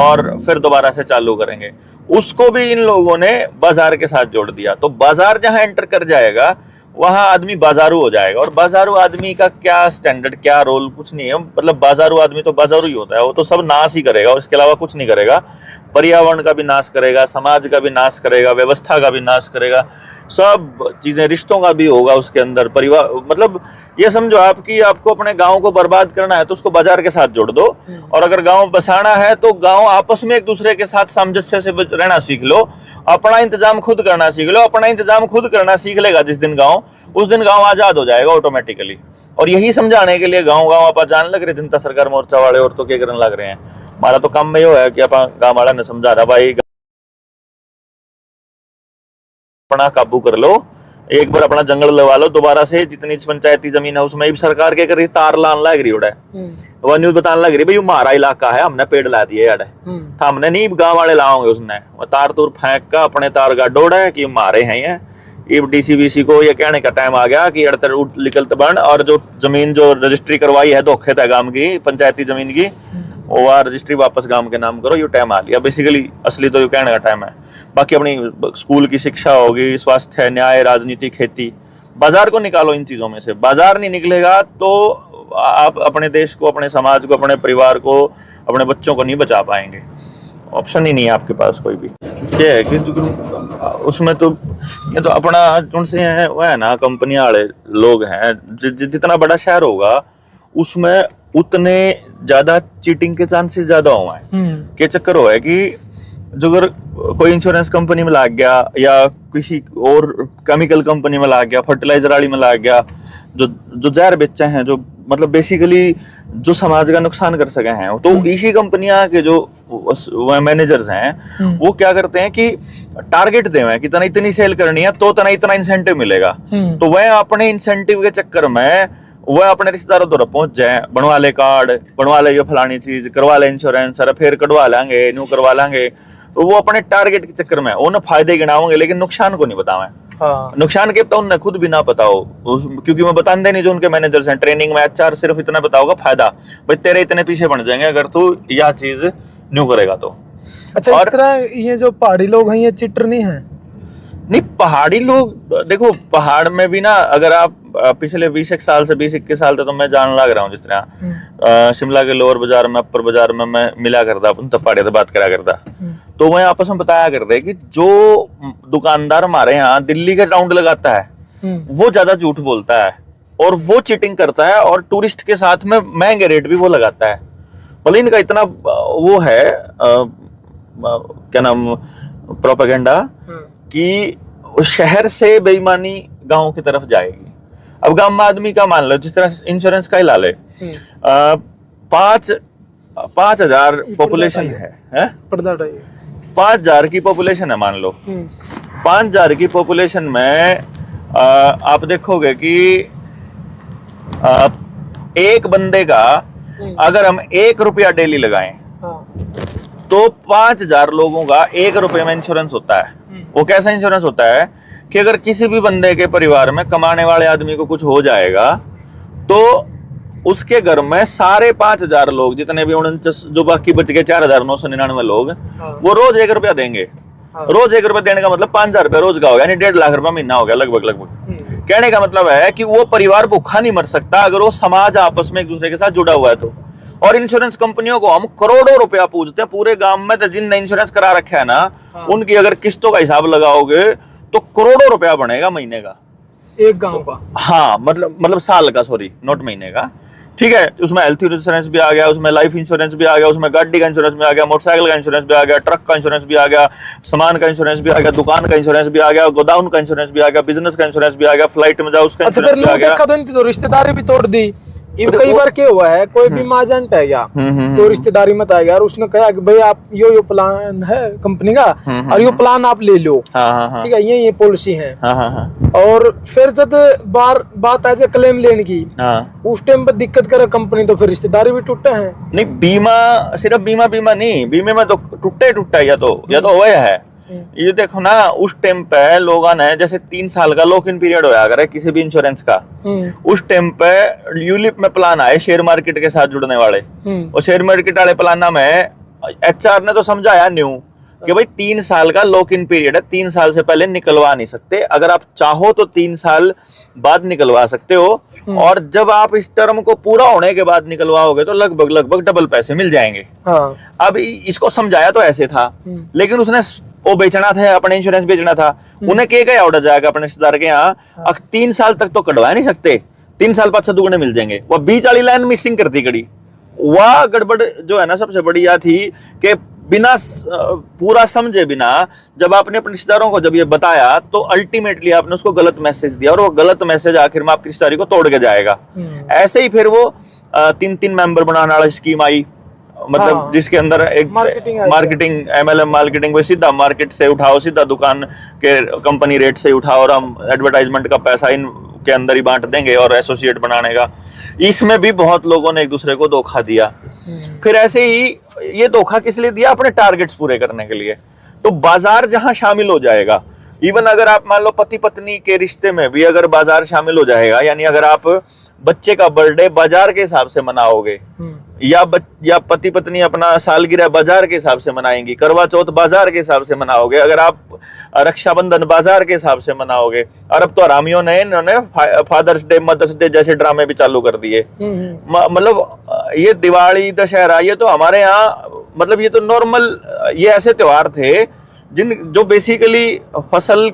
और फिर दोबारा से चालू करेंगे। उसको भी इन लोगों ने बाजार के साथ जोड़ दिया। तो बाजार जहां एंटर कर जाएगा वहां आदमी बाजारू हो जाएगा। और बाजारू आदमी का क्या स्टैंडर्ड, क्या रोल, कुछ नहीं है। मतलब बाजारू आदमी तो बाजारू ही होता है, वो तो सब नाश ही करेगा और इसके अलावा कुछ नहीं करेगा। पर्यावरण का भी नाश करेगा, समाज का भी नाश करेगा, व्यवस्था का भी नाश करेगा, सब चीजें, रिश्तों का भी होगा उसके अंदर, परिवार। मतलब ये समझो आपकी, आपको अपने गांव को बर्बाद करना है तो उसको बाजार के साथ जोड़ दो, और अगर गांव बसाना है तो गांव आपस में एक दूसरे के साथ सामंजस्य से रहना सीख लो, अपना इंतजाम खुद करना सीख लो। अपना इंतजाम खुद करना सीख लेगा जिस दिन गांव, उस दिन गांव आजाद हो जाएगा ऑटोमेटिकली। और यही समझाने के लिए गांव गांव आप जान लग रहे जनता सरकार मोर्चा वाले और तो क्या करने लग रहे हैं। हमारा तो काम में यो है कि आप गांव वाला ने समझा रहा भाई अपना काबू कर लो, एक बार अपना जंगल लगा लो दोबारा से, जितनी पंचायती जमीन है उसमें भी सरकार के करी तार लान लग रही है। वो न्यूज बताने लग रही भाई हमारा इलाका है, हमने पेड़ ला दिए यार। हमने नहीं, गांव वाले लाओगे उसने तार तूर फेंक का अपने तार का डोड़ा है कि हमारे हैं ये। डीसीबीसी को ये कहने का टाइम आ गया कि अड़तर निकलत बन, और जो जमीन जो रजिस्ट्री करवाई है धोखे था गांव की पंचायती जमीन की, वो रजिस्ट्री वापस गांव के नाम करो। ये टाइम आ लिया बेसिकली, असली तो ये कहने का टाइम है। बाकी अपनी स्कूल की शिक्षा होगी, स्वास्थ्य, न्याय, राजनीति, खेती, बाजार को निकालो इन चीजों में से। बाजार नहीं निकलेगा तो आप अपने देश को, अपने समाज को, अपने परिवार को, अपने बच्चों को नहीं बचा पाएंगे। ऑप्शन ही नहीं है आपके पास कोई भी। क्या है कि उसमें तो ये तो अपना उनसे है, वो है ना, कंपनियां वाले लोग हैं। जितना बड़ा शहर होगा उसमें उतने ज्यादा चीटिंग के चांसेस ज्यादा हुए हैं। के चक्कर हो है कि जो अगर कोई इंश्योरेंस कंपनी में लग गया या किसी और केमिकल कंपनी में लग गया, फर्टिलाइजर वाली में लग गया, जो जहर बेचे हैं, जो मतलब बेसिकली जो समाज का नुकसान कर सके हैं, तो इसी कंपनियां के जो मैनेजर्स हैं वो क्या करते हैं कि टारगेट दे कि तना इतनी सेल करनी है तो तना इतना इंसेंटिव मिलेगा। तो वह अपने इंसेंटिव के चक्कर में वह अपने रिश्तेदारों तक पहुंच जाए, बनवा ले कार्ड, बनवा ले ये फलानी चीज, करवा ले इंश्योरेंस, अरे फिर कटवा लेंगे, न्यू करवा लेंगे। तो वो अपने टारगेट के चक्कर में उन्हें फायदे गिनाओगे लेकिन नुकसान को नहीं बतावे। नुकसान के तो उन्हें खुद भी ना बताओ, क्योंकि मैं बताते नहीं जो उनके मैनेजर्स हैं ट्रेनिंग में, एचआर सिर्फ इतना बताओगा फायदा, भाई तेरे इतने पीछे बन जाएंगे अगर तू यह चीज न्यू करेगा तो। अच्छा, और इस तरह ये जो पहाड़ी लोग हैं ये चिटर नहीं है? नहीं, पहाड़ी लोग देखो, पहाड़ में भी ना, अगर आप पिछले 20 साल से 20-21 साल तक तो मैं जान लग रहा हूँ, जिस तरह शिमला के लोअर बाजार में, अपर बाजार में मैं मिला करता, अपन तब पहाड़ी से बात करा करता, तो वह आपस में बताया करते कि जो दुकानदार हमारे यहाँ दिल्ली का राउंड लगाता है वो ज्यादा झूठ बोलता है और वो चीटिंग करता है और टूरिस्ट के साथ में महंगे रेट भी वो लगाता है। भले इनका इतना वो है क्या नाम, प्रोपेगेंडा, कि शहर से बेईमानी गांव की तरफ जाएगी। अब गांव में आदमी का मान लो, जिस तरह इंश्योरेंस का ही ला ले, 5,000 पॉपुलेशन है 5,000 की पॉपुलेशन है मान लो। 5,000 की पॉपुलेशन में आप देखोगे कि एक बंदे का अगर हम 1 रुपया डेली लगाएं तो 5,000 लोगों का 1 रुपये में इंश्योरेंस होता है। वो कैसा इंश्योरेंस होता है कि अगर किसी भी बंदे के परिवार में कमाने वाले आदमी को कुछ हो जाएगा तो उसके घर में सारे 5,000 लोग, जितने भी 49 जो बाकी बच गए 4,999 लोग, वो रोज 1 रुपया देंगे। रोज 1 रुपया देने का मतलब 5,000 रुपया रोज का हो गया, यानी 1.5 लाख रुपया महीना हो गया लगभग। कहने का मतलब है कि वो परिवार भूखा नहीं मर सकता अगर वो समाज आपस में एक दूसरे के साथ जुड़ा हुआ है तो। और इंश्योरेंस कंपनियों को हम करोड़ों रुपया पूछते हैं पूरे गांव में, तो जिनने इंश्योरेंस करा रखा है ना, उनकी अगर किस्तों का हिसाब लगाओगे तो करोड़ों रुपया बनेगा महीने का, एक गांव का। हाँ, मतलब साल का, सॉरी, नॉट महीने का। ठीक है, उसमें हेल्थ इंश्योरेंस भी आ गया, उसमें लाइफ इंश्योरेंस भी आ गया, उसमें गाड़ी का इंश्योरेंस भी आ गया, मोटरसाइकिल का इंश्योरेंस भी आ गया, ट्रक का इंश्योरेंस भी आ गया, सामान का इंश्योरेंस भी आ गया, दुकान का इंश्योरेंस भी आ गया, गोदाम का इंश्योरेंस भी आ गया, बिजनेस का इंश्योरेंस भी आ गया, फ्लाइट में जाओ उसका इंश्योरेंस भी आ गया। तो रिश्तेदारी भी तोड़ दी। कई बार क्या हुआ है, कोई भी माजेंट है या तो रिश्तेदारी मत आएगा और उसने कहा कि भाई आप यो प्लान है कंपनी का और यो प्लान आप ले लो, ठीक है, ये पॉलिसी है। और फिर जब बात आ जाए क्लेम लेने की, उस टाइम पर दिक्कत करे कंपनी, तो फिर रिश्तेदारी भी टूटे हैं। नहीं, बीमा सिर्फ बीमा नहीं, बीमे में तो टूटा या तो हुआ है। ये देखो ना, उस टाइम पे लोगों ने जैसे 3 साल का लॉक इन पीरियड होया करे किसी भी इंश्योरेंस का, उस टाइम पे यूलिप में प्लान आए शेयर मार्केट के साथ जुड़ने वाले, और शेयर मार्केट वाले प्लान में एचआर ने तो समझाया न्यू कि भाई 3 साल का लॉक इन पीरियड है, 3 साल से पहले निकलवा नहीं सकते, अगर आप चाहो तो 3 साल बाद निकलवा सकते हो, और जब आप इस टर्म को पूरा होने के बाद निकलवाओगे तो लगभग डबल पैसे मिल जाएंगे। अब इसको समझाया तो ऐसे था, लेकिन उसने वो बेचना था, अपने इंश्योरेंस बेचना था, उन्हें क्या उड़ा जाएगा अपने रिश्तेदार के यहाँ, 3 साल तक तो कटवा नहीं सकते, 3 साल बाद दुगने मिल जाएंगे। वह बीच वाली लाइन मिसिंग करती कड़ी, वह गड़बड़ जो है ना सबसे बड़ी यह थी कि बिना पूरा समझे बिना जब आपने अपने रिश्तेदारों को जब ये बताया तो अल्टीमेटली आपने उसको गलत मैसेज दिया, और वो गलत मैसेज आखिर में आपकी रिश्तेदारी को तोड़ के जाएगा। ऐसे ही फिर वो 3 मेंबर बनाने वाली स्कीम आई, मतलब जिसके अंदर एक मार्केटिंग MLM मार्केटिंग, सीधा मार्केट से उठाओ, सीधा दुकान के कंपनी रेट से उठाओ, और हम एडवर्टाइजमेंट का पैसा इन के अंदर ही बांट देंगे और एसोसिएट बनाने का। इसमें भी बहुत लोगों ने एक दूसरे को धोखा दिया। फिर ऐसे ही ये धोखा किस लिए दिया? अपने टारगेट्स पूरे करने के लिए। तो बाजार जहां शामिल हो जाएगा, इवन अगर आप मान लो पति पत्नी के रिश्ते में भी अगर बाजार शामिल हो जाएगा, यानी अगर आप बच्चे का बर्थडे बाजार के हिसाब से मनाओगे, या पति पत्नी अपना सालगिरह बाजार के हिसाब से मनाएंगी, करवा चौथ बाजार के हिसाब से मनाओगे, अगर आप रक्षाबंधन बाजार के हिसाब से मनाओगे, और अब तो हरामियों ने इन्होंने फादर्स डे मदर्स डे जैसे ड्रामे भी चालू कर दिए। मतलब ये दिवाली दशहरा ये तो हमारे यहाँ मतलब ये तो नॉर्मल, ये ऐसे त्योहार थे जो बेसिकली फसल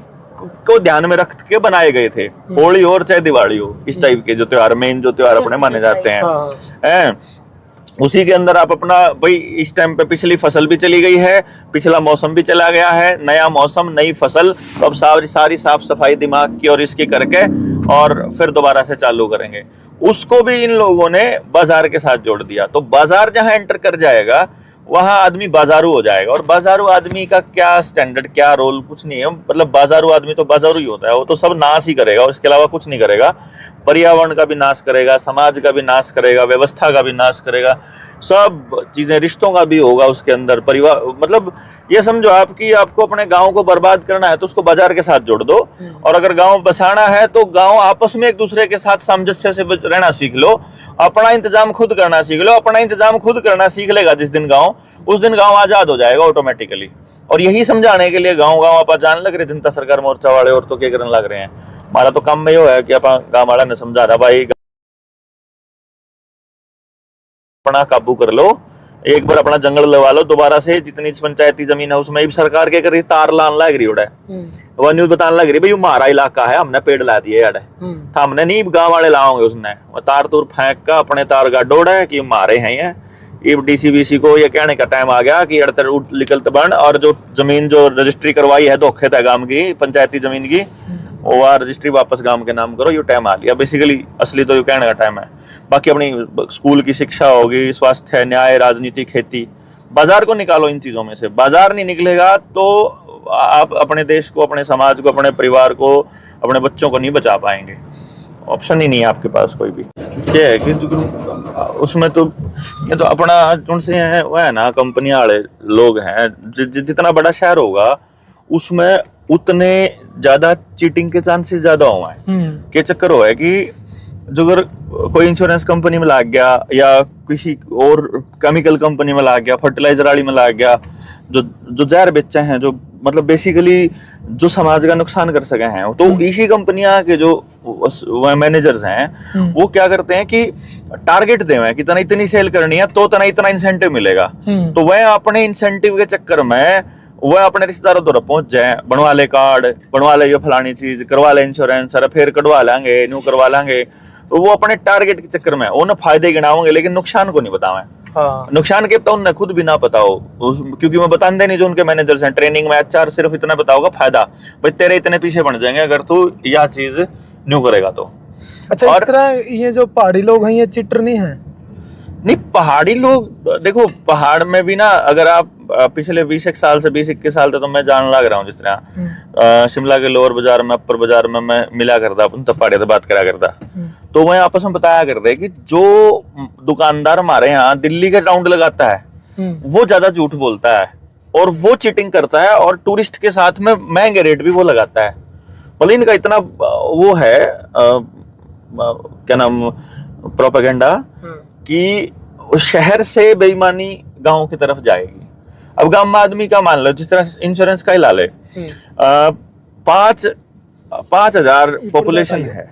को ध्यान में रख के बनाए गए थे। होली हो और चाहे दिवाली हो, इस टाइप के जो त्योहार, मेन जो त्योहार अपने माने जाते हैं, उसी के अंदर आप अपना भाई इस टाइम पे पिछली फसल भी चली गई है, पिछला मौसम भी चला गया है, नया मौसम नई फसल, तो अब सारी साफ सफाई दिमाग की और इसकी करके और फिर दोबारा से चालू करेंगे। उसको भी इन लोगों ने बाजार के साथ जोड़ दिया। तो बाजार जहां एंटर कर जाएगा वहां आदमी बाजारू हो जाएगा, और बाजारू आदमी का क्या स्टैंडर्ड, क्या रोल, कुछ नहीं है। मतलब बाजारू आदमी तो बाजारू ही होता है, वो तो सब नाश ही करेगा और इसके अलावा कुछ नहीं करेगा। पर्यावरण का भी नाश करेगा, समाज का भी नाश करेगा, व्यवस्था का भी नाश करेगा, सब चीजें, रिश्तों का भी होगा उसके अंदर, परिवार, मतलब ये समझो आपकी आपको अपने गांव को बर्बाद करना है तो उसको बाजार के साथ जोड़ दो, और अगर गांव बसाना है तो गांव आपस में एक दूसरे के साथ सामंजस्य से रहना सीख लो, अपना इंतजाम खुद करना सीख लो। अपना इंतजाम खुद करना सीख लेगा जिस दिन गांव, उस दिन गांव आजाद हो जाएगा ऑटोमेटिकली। और यही समझाने के लिए गांव आप जान लग रहे जनता सरकार मोर्चा वाले, और तो क्या करने लग रहे हैं। हमारा तो काम में यो है कि गांव वाला ने समझा रहा भाई अपना काबू कर लो, एक बार अपना जंगल लगा लो, दोबारा से जितनी पंचायती जमीन है उसमें भी सरकार के करी तार लान लग रही है। वो न्यूज बताने लग रही भाई हमारा इलाका है, हमने पेड़ ला दिए यार, हमने नहीं गांव वाले लाओगे, उसने तार तूर फेंक का अपने तार गाडोड़ है कि मारे हैं ये। डीसीबीसी को ये कहने का टाइम आ गया कि अड़तर निकलत बन, और जो जमीन जो रजिस्ट्री करवाई है धोखे था गांव की पंचायती जमीन की, वो रजिस्ट्री वापस गांव के नाम करो, ये टाइम आ लिया बेसिकली। असली तो ये कहने का टाइम है। बाकी अपनी स्कूल की शिक्षा होगी, स्वास्थ्य, न्याय, राजनीति, खेती, बाजार को निकालो इन चीजों में से। बाजार नहीं निकलेगा तो आप अपने देश को, अपने समाज को, अपने परिवार को, अपने बच्चों को नहीं बचा पाएंगे। ऑप्शन ही नहीं है आपके पास कोई भी। क्या है कि उसमें तो ये तो अपना उनसे है, वो है ना कंपनी वाले लोग हैं, जितना बड़ा शहर होगा उसमें उतने ज्यादा चीटिंग के चांसेस ज्यादा हुआ है। के चक्कर हुआ है कि जो अगर कोई इंश्योरेंस कंपनी में लग गया या किसी और केमिकल कंपनी में लग गया, फर्टिलाइजर वाली में लग गया, जो जहर बेचे हैं, जो मतलब बेसिकली जो समाज का नुकसान कर सके हैं, तो इसी कंपनियां के जो मैनेजर्स हैं वो क्या करते हैं कि टारगेट दे हुए कि तना इतनी सेल करनी है तो तना इतना इंसेंटिव मिलेगा। तो वह अपने इंसेंटिव के चक्कर में वह अपने रिश्तेदारों तक पहुंच जाए, बनवा ले कार्ड, बनवा ले ये फलानी चीज, करवा ले इंश्योरेंस, अरे फिर कटवा लेंगे, न्यू करवा लेंगे। तो वो अपने टारगेट के चक्कर में उन्हें फायदे गिनाओगे लेकिन नुकसान को नहीं बतावे। नुकसान के तो उन्हें खुद भी ना बताओ, क्योंकि मैं बताते नहीं जो उनके मैनेजर्स हैं ट्रेनिंग में, HR सिर्फ इतना बताओगा फायदा, भाई तेरे इतने पीछे बन जाएंगे अगर तू यह चीज न्यू करेगा तो। अच्छा, और इस तरह ये जो पहाड़ी लोग हैं ये चिटर नहीं है? नहीं, पहाड़ी लोग देखो, पहाड़ में भी ना अगर आप पिछले 20 साल से 20-21 साल तक तो मैं जान लग रहा हूँ, जिस तरह शिमला के लोअर बाजार में, अपर बाजार में मैं मिला करता, अपन तब पहाड़ी से बात करा करता, तो मैं आपस में बताया करते कि जो दुकानदार हमारे यहाँ दिल्ली के राउंड लगाता है वो ज्यादा झूठ बोलता है और वो चीटिंग करता है, और टूरिस्ट के साथ में महंगे रेट भी वो लगाता है। भले इनका इतना वो है क्या नाम, प्रोपेगेंडा कि शहर से बेईमानी गांव की तरफ जाएगी। अब गांव में आदमी का मान लो, जिस तरह इंश्योरेंस का ही ला ले, 5,000 पॉपुलेशन है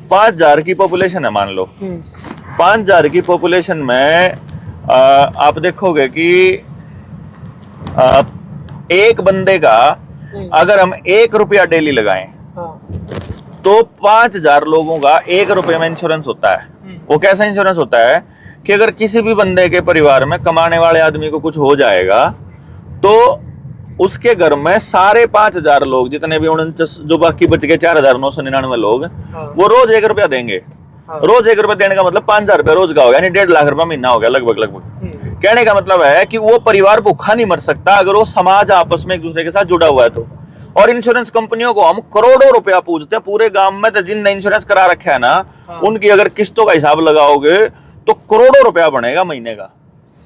5,000 की पॉपुलेशन है मान लो। 5,000 की पॉपुलेशन में आप देखोगे कि एक बंदे का अगर हम 1 रुपया डेली लगाएं तो 5,000 लोगों का 1 रुपये में इंश्योरेंस होता है। वो कैसा इंश्योरेंस होता है कि अगर किसी भी बंदे के परिवार में कमाने वाले आदमी को कुछ हो जाएगा तो उसके घर में सारे 5,000 लोग, जितने भी 49 जो बाकी बच गए 4,999 लोग, वो रोज 1 रुपया देंगे। रोज 1 रुपया देने का मतलब 5,000 रुपया रोज का हो गया, यानी 1.5 लाख रुपया महीना हो गया लगभग। कहने का मतलब है कि वो परिवार भूखा नहीं मर सकता अगर वो समाज आपस में एक दूसरे के साथ जुड़ा हुआ है तो। और इंश्योरेंस कंपनियों को हम करोड़ों रुपया पूछते हैं पूरे गांव में, तो जिनने इंश्योरेंस करा रखा है ना, उनकी अगर किस्तों का हिसाब लगाओगे तो करोड़ों रुपया बनेगा महीने का,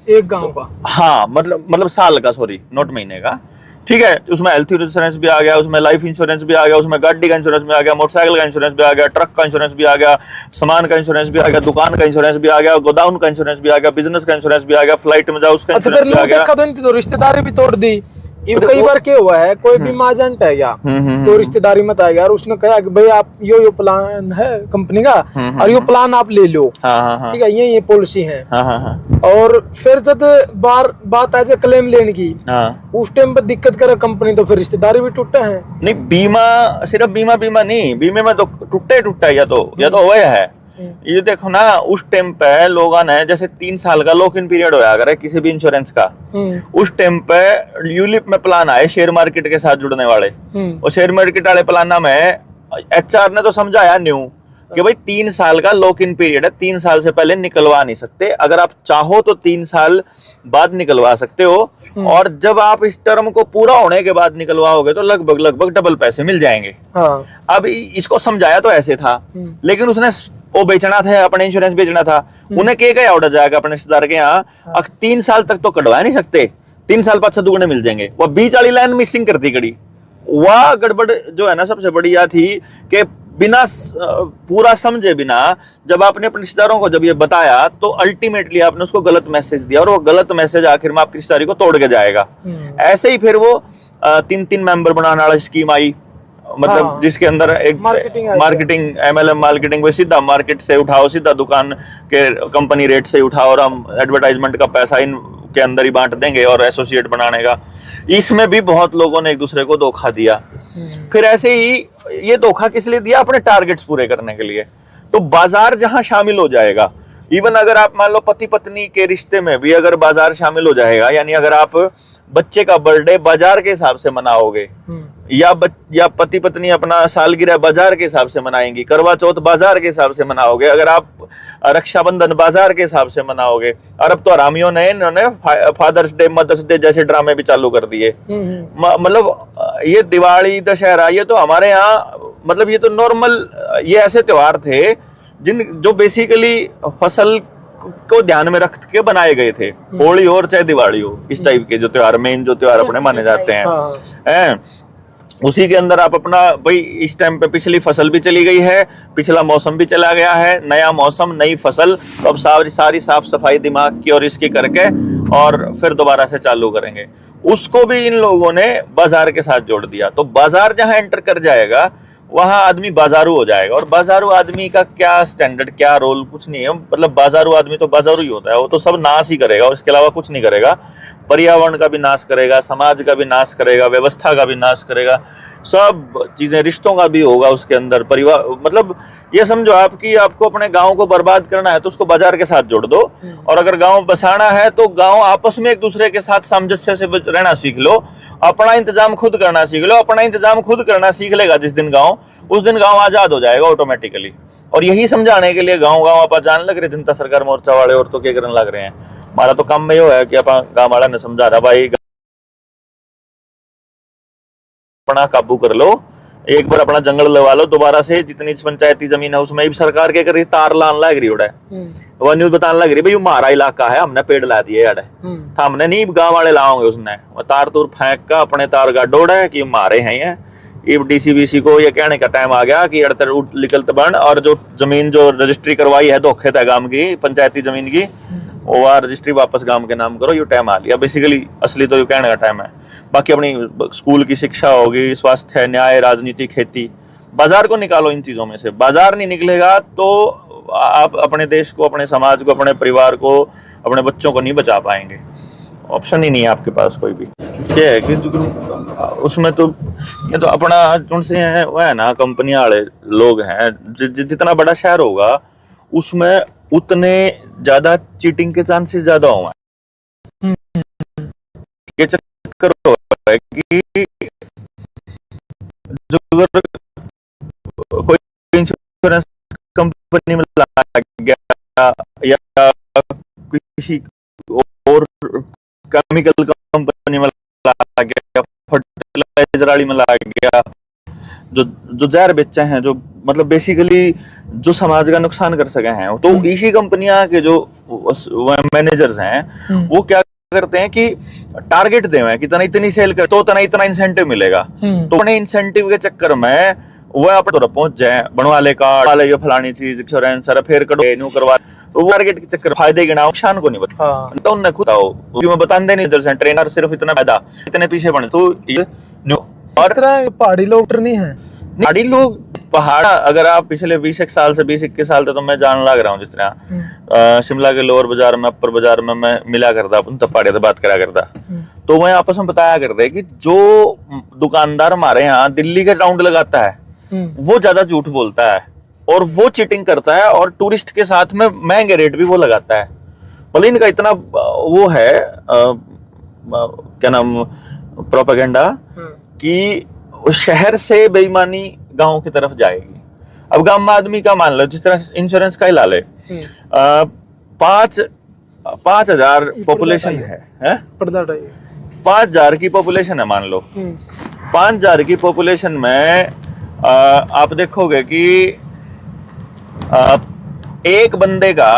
एक गांव का। हाँ, मतलब साल का, सॉरी, नॉट महीने का। ठीक है, उसमें हेल्थ इंश्योरेंस भी आ गया, उसमें लाइफ इंश्योरेंस भी आ गया, उसमें गाड़ी का इंश्योरेंस भी आ गया, मोटरसाइकिल का इंश्योरेंस भी आ गया, ट्रक का इंश्योरेंस भी आ गया, सामान का इंश्योरेंस भी आ गया, दुकान का इंश्योरेंस भी आ गया, गोदाम का इंश्योरेंस भी आ गया, बिजनेस का इंश्योरेंस भी आ गया, फ्लाइट में जाओ उसका इंश्योरेंस भी आ गया। तो रिश्तेदारी भी तोड़ दी। कई बार क्या हुआ है, कोई भी मार्जेंट है या तो रिश्तेदारी मत आएगा और उसने कहा कि भाई आप यो प्लान है कंपनी का और यो प्लान आप ले लो, ठीक है, ये पॉलिसी है। और फिर जब बात आ जाए क्लेम लेने की, उस टाइम पर दिक्कत करे कंपनी, तो फिर रिश्तेदारी भी टूटे हैं। नहीं, बीमा सिर्फ बीमा नहीं, बीमे में तो टूटा या तो हुआ है। ये देखो ना, उस टाइम पे लोगों ने जैसे 3 साल का लॉक इन पीरियड होया करे किसी भी इंश्योरेंस का, उस टाइम पे यूलिप में प्लान आए शेयर मार्केट के साथ जुड़ने वाले, और शेयर मार्केट वाले प्लान में एचआर ने तो समझाया न्यू कि भाई 3 साल का लॉक इन पीरियड है, 3 साल से पहले निकलवा नहीं सकते, अगर आप चाहो तो 3 साल बाद निकलवा सकते हो, और जब आप इस टर्म को पूरा होने के बाद निकलवाओगे तो लगभग डबल पैसे मिल जाएंगे। अब इसको समझाया तो ऐसे था, लेकिन उसने वो बेचना था, अपने इंश्योरेंस बेचना था, उन्हें क्या ऑर्डर जाएगा अपने रिश्तेदार के यहाँ, 3 साल तक तो कटवा नहीं सकते, 3 साल बाद दुगने मिल जाएंगे। वो बीच वाली लाइन मिसिंग करती कड़ी, वह गड़बड़ जो है ना सबसे बड़ी यह थी कि बिना पूरा समझे बिना जब आपने अपने रिश्तेदारों को जब ये बताया तो अल्टीमेटली आपने उसको गलत मैसेज दिया, और वो गलत मैसेज आखिर में आपकी रिश्तेदारी को तोड़ के जाएगा। ऐसे ही फिर वो 3 मेंबर बनाने वाली स्कीम आई, मतलब जिसके अंदर एक मार्केटिंग MLM मार्केटिंग, सीधा मार्केट से उठाओ, सीधा दुकान के कंपनी रेट से उठाओ, और हम एडवर्टाइजमेंट का पैसा इन के अंदर ही बांट देंगे और एसोसिएट बनाने का। इसमें भी बहुत लोगों ने एक दूसरे को धोखा दिया। फिर ऐसे ही ये धोखा किस लिए दिया? अपने टारगेट्स पूरे करने के लिए। तो बाजार जहां शामिल हो जाएगा, इवन अगर आप मान लो पति पत्नी के रिश्ते में भी अगर बाजार शामिल हो जाएगा, यानी अगर आप बच्चे का बर्थडे बाजार के हिसाब से मनाओगे, या पति पत्नी अपना सालगिरह बाजार के हिसाब से मनाएंगी, करवा चौथ बाजार के हिसाब से मनाओगे, अगर आप रक्षाबंधन बाजार के हिसाब से मनाओगे, और अब तो हरामियों ने इन्होंने फादर्स डे, मदर्स डे जैसे ड्रामे भी चालू कर दिए। मतलब ये दिवाली, दशहरा, ये तो हमारे यहाँ मतलब ये तो नॉर्मल, ये ऐसे त्योहार थे जो बेसिकली फसल को ध्यान में रख के बनाए गए थे। होली हो चाहे दिवाली हो, इस टाइप के जो त्योहार, मेन जो त्योहार अपने माने जाते हैं, उसी के अंदर आप अपना भाई इस टाइम पे पिछली फसल भी चली गई है, पिछला मौसम भी चला गया है, नया मौसम नई फसल, तो अब सारी साफ सफाई दिमाग की और इसकी करके और फिर दोबारा से चालू करेंगे। उसको भी इन लोगों ने बाजार के साथ जोड़ दिया। तो बाजार जहां एंटर कर जाएगा वहां आदमी बाजारू हो जाएगा। और बाजारू आदमी का क्या स्टैंडर्ड, क्या रोल, कुछ नहीं है। मतलब बाजारू आदमी तो बाजारू ही होता है, वो तो सब नाश ही करेगा और इसके अलावा कुछ नहीं करेगा। पर्यावरण का भी नाश करेगा, समाज का भी नाश करेगा, व्यवस्था का भी नाश करेगा, सब चीजें, रिश्तों का भी होगा उसके अंदर, परिवार, मतलब ये समझो आपकी आपको अपने गांव को बर्बाद करना है तो उसको बाजार के साथ जोड़ दो, और अगर गांव बसाना है तो गांव आपस में एक दूसरे के साथ सामंजस्य से रहना सीख लो, अपना इंतजाम खुद करना सीख लो। अपना इंतजाम खुद करना सीख लेगा जिस दिन गांव, उस दिन गांव आजाद हो जाएगा ऑटोमेटिकली। और यही समझाने के लिए गांव गांव आप जान लग रहे जनता सरकार मोर्चा वाले, और तो क्या करने लग रहे हैं। हमारा तो काम में यो है कि गांव वाला ने समझा रहा भाई अपना काबू कर लो, एक बार अपना जंगल लगा लो, दोबारा से जितनी पंचायती जमीन है उसमें भी सरकार के कर तार लान लग रही है। वो न्यूज बताने लग रही भाई हमारा इलाका है, हमने पेड़ ला दिए यार, हमने नहीं गांव वाले लाओगे, उसने तार तूर फेंक का अपने तार का डोड़ है कि मारे हैं ये। डीसीबीसी को ये कहने का टाइम आ गया कि अड़तर निकलत बन, और जो जमीन जो रजिस्ट्री करवाई है धोखे था गांव की पंचायती जमीन की, वो रजिस्ट्री वापस गांव के नाम करो, यो टाइम आ लिया बेसिकली। असली तो यो कहने का टाइम है। बाकी अपनी स्कूल की शिक्षा होगी, स्वास्थ्य, न्याय, राजनीति, खेती, बाजार को निकालो इन चीजों में से। बाजार नहीं निकलेगा तो आप अपने देश को, अपने समाज को, अपने परिवार को, अपने बच्चों को नहीं बचा पाएंगे। ऑप्शन ही नहीं है आपके पास कोई भी। क्या है कि उसमें तो ये तो अपना जो से है वो है ना, कंपनी वाले लोग हैं। जितना बड़ा शहर होगा उसमें उतने ज्यादा चीटिंग के चांसेस ज्यादा होंगे। ये चक्कर है कि जो कोई इंश्योरेंस कंपनी में लग गया या किसी और केमिकल कंपनी में लग गया, फर्टिलाइजर वाली में लग गया, जो जहर बेचे हैं, जो मतलब बेसिकली जो समाज का नुकसान कर सके हैं, तो इसी कंपनियां के जो मैनेजर्स हैं वो क्या करते हैं कि टारगेट दे हुए कि तना इतनी सेल कर तो तना इतना इंसेंटिव मिलेगा। तो उन्हें इंसेंटिव के चक्कर में वो आप पहुंच जाए, बनवाले कार्ड वाले, ये फलानी चीज इंश्योरेंस फिर करो करवा, तो वो टारगेट के चक्कर फायदे गिनाओ, नुकसान को नहीं बता। तो उन्हें खुद आओ मैं बताते नहीं, इधर ट्रेनर सिर्फ इतना फायदा, इतने पीछे बने। तो और पहाड़ी लोग नहीं है, पहाड़ी लोग, पहाड़ अगर आप पिछले 20 साल से 20-21 साल तक तो मैं जान लग रहा हूँ, जिस तरह शिमला के लोअर बाजार में, अपर बाजार में मैं मिला करता, तब पहाड़ी से बात करा करता, तो मैं आपस में बताया करते कि जो दुकानदार हमारे यहाँ दिल्ली के राउंड लगाता है वो ज्यादा झूठ बोलता है और वो चीटिंग करता है और टूरिस्ट के साथ में महंगे रेट भी वो लगाता है। भले इनका इतना वो है क्या नाम, प्रोपेगेंडा कि शहर से बेईमानी गांव की तरफ जाएगी। अब गांव में आदमी का मान लो, जिस तरह इंश्योरेंस का ही ला ले, 5,000 पॉपुलेशन है 5,000 की पॉपुलेशन है मान लो। 5,000 की पॉपुलेशन में आप देखोगे कि एक बंदे का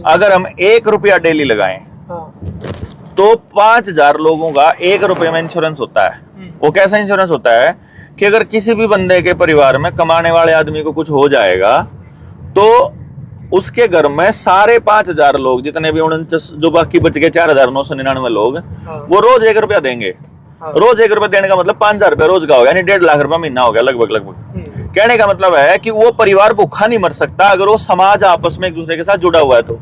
अगर हम 1 रुपया डेली लगाएं तो 5,000 लोगों का 1 रुपये में इंश्योरेंस होता है। वो कैसा इंश्योरेंस होता है कि अगर किसी भी बंदे के परिवार में कमाने वाले आदमी को कुछ हो जाएगा तो उसके घर में सारे 5,000 लोग, जितने भी 49 जो बाकी बच गए 4,999 लोग, वो रोज 1 रुपया देंगे। रोज 1 रुपया देने का मतलब 5,000 रुपया रोज का हो गया, यानी 1.5 लाख रुपया महीना हो गया लगभग। कहने का मतलब है कि वो परिवार भूखा नहीं मर सकता अगर वो समाज आपस में एक दूसरे के साथ जुड़ा हुआ है तो।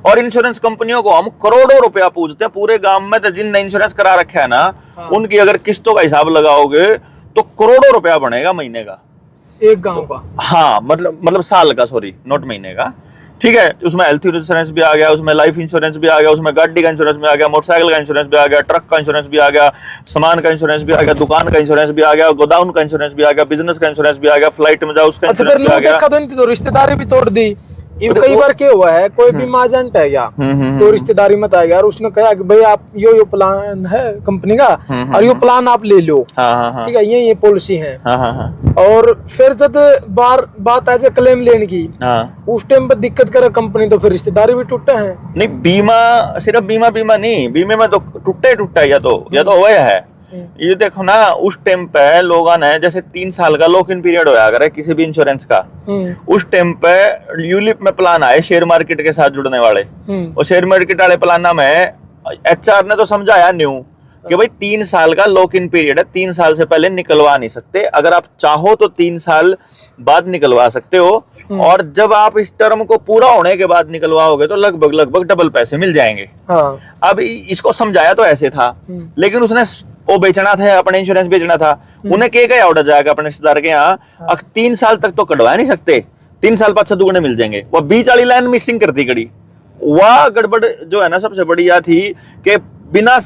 और इंश्योरेंस कंपनियों को हम करोड़ों रुपया पूछते हैं पूरे गांव में, तो जिनने इंश्योरेंस करा रखा है ना, उनकी अगर किस्तों का हिसाब लगाओगे तो करोड़ों रुपया बनेगा महीने का, एक गांव का। हाँ, मतलब साल का, सॉरी, नॉट महीने का। ठीक है, उसमें हेल्थ इंश्योरेंस भी आ गया, उसमें लाइफ इंश्योरेंस भी आ गया, उसमें गाड़ी का इंश्योरेंस भी आ गया, मोटरसाइकिल का इंश्योरेंस भी आ गया, ट्रक का इंश्योरेंस भी आ गया, सामान का इंश्योरेंस भी आ गया, दुकान का इंश्योरेंस भी आ गया, गोदाम का इंश्योरेंस भी आ गया, बिजनेस का इंश्योरेंस भी आ गया, फ्लाइट में जाओ उसका इंश्योरेंस भी आ गया। तो रिश्तेदारी भी तोड़ दी। कई बार क्या हुआ है, कोई भी एजेंट है या तो रिश्तेदारी मत आएगा और उसने कहा कि भाई आप यो प्लान है कंपनी का और यो प्लान आप ले लो, ठीक है, ये पॉलिसी है। और फिर जब बात आ जाए क्लेम लेने की, उस टाइम पर दिक्कत करे कंपनी, तो फिर रिश्तेदारी भी टूटे हैं। नहीं, बीमा सिर्फ बीमा नहीं, बीमे में तो टूटा या तो हुआ है। ये देखो ना, उस टाइम पे लोगों ने जैसे 3 साल का लॉक इन पीरियड होया करे किसी भी इंश्योरेंस का, उस टाइम पे यूलिप में प्लान आए शेयर मार्केट के साथ जुड़ने वाले, और शेयर मार्केट वाले प्लान में एचआर ने तो समझाया न्यू कि भाई 3 साल का लॉक इन पीरियड है, 3 साल से पहले निकलवा नहीं सकते, अगर आप चाहो तो 3 साल बाद निकलवा सकते हो, और जब आप इस टर्म को पूरा होने के बाद निकलवाओगे तो लगभग डबल पैसे मिल जाएंगे। अब इसको समझाया तो ऐसे था, लेकिन उसने वो बेचना था, अपने इंश्योरेंस बेचना था, उन्हें क्या ऑर्डर जाएगा अपने रिश्तेदार के यहाँ, 3 साल तक तो कटवा नहीं सकते, 3 साल बाद दुगने मिल जाएंगे। वो बीच वाली लाइन मिसिंग करती कड़ी, वह गड़बड़ जो है ना सबसे बड़ी यह थी कि बिना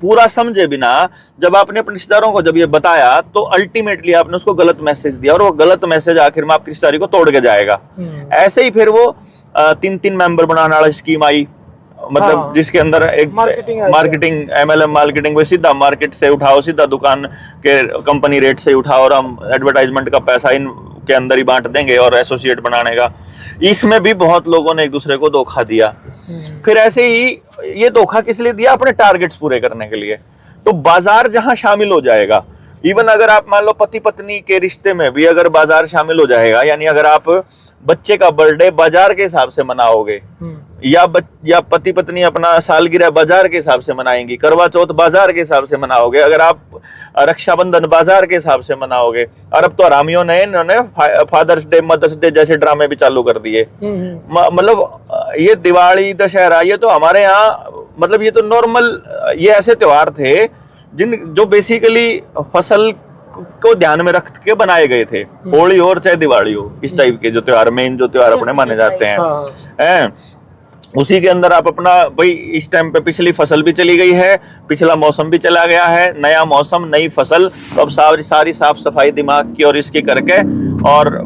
पूरा समझे बिना जब आपने अपने रिश्तेदारों को जब ये बताया तो अल्टीमेटली आपने उसको गलत मैसेज दिया, और वो गलत मैसेज आखिर में आपकी रिश्तेदारी को तोड़ के जाएगा। ऐसे ही फिर वो 3 मेंबर बनाने वाला स्कीम आई, मतलब जिसके अंदर एक मार्केटिंग MLM मार्केटिंग, सीधा मार्केट से उठाओ, सीधा दुकान के कंपनी रेट से उठाओ और हम एडवर्टाइजमेंट का पैसा इन के अंदर ही बांट देंगे और एसोसिएट बनाने का। इसमें भी बहुत लोगों ने एक दूसरे को धोखा दिया। फिर ऐसे ही ये धोखा किस लिए दिया? अपने टारगेट्स पूरे करने के लिए। तो बाजार जहां शामिल हो जाएगा, इवन अगर आप मान लो पति पत्नी के रिश्ते में भी अगर बाजार शामिल हो जाएगा, यानी अगर आप बच्चे का बर्थडे बाजार के हिसाब से मनाओगे या पति पत्नी अपना सालगिरह बाजार के हिसाब से मनाएंगी, करवा चौथ बाजार के हिसाब से मनाओगे, अगर आप रक्षाबंधन बाजार के हिसाब से मनाओगे। और अब तो हरामियों ने इन्होंने फादर्स डे, मदर्स डे जैसे ड्रामे भी चालू कर दिए। मतलब ये दिवाली, दशहरा, ये तो हमारे यहाँ मतलब ये तो नॉर्मल, ये ऐसे त्योहार थे जो बेसिकली फसल को ध्यान में रख के बनाए गए थे। होली हो चाहे दिवाली हो, इस टाइप के जो त्योहार, मेन जो त्योहार अपने माने जाते हैं, उसी के अंदर आप अपना भाई इस टाइम पे पिछली फसल भी चली गई है, पिछला मौसम भी चला गया है, नया मौसम, नई फसल, तो अब सारी साफ सफाई दिमाग की और इसकी करके और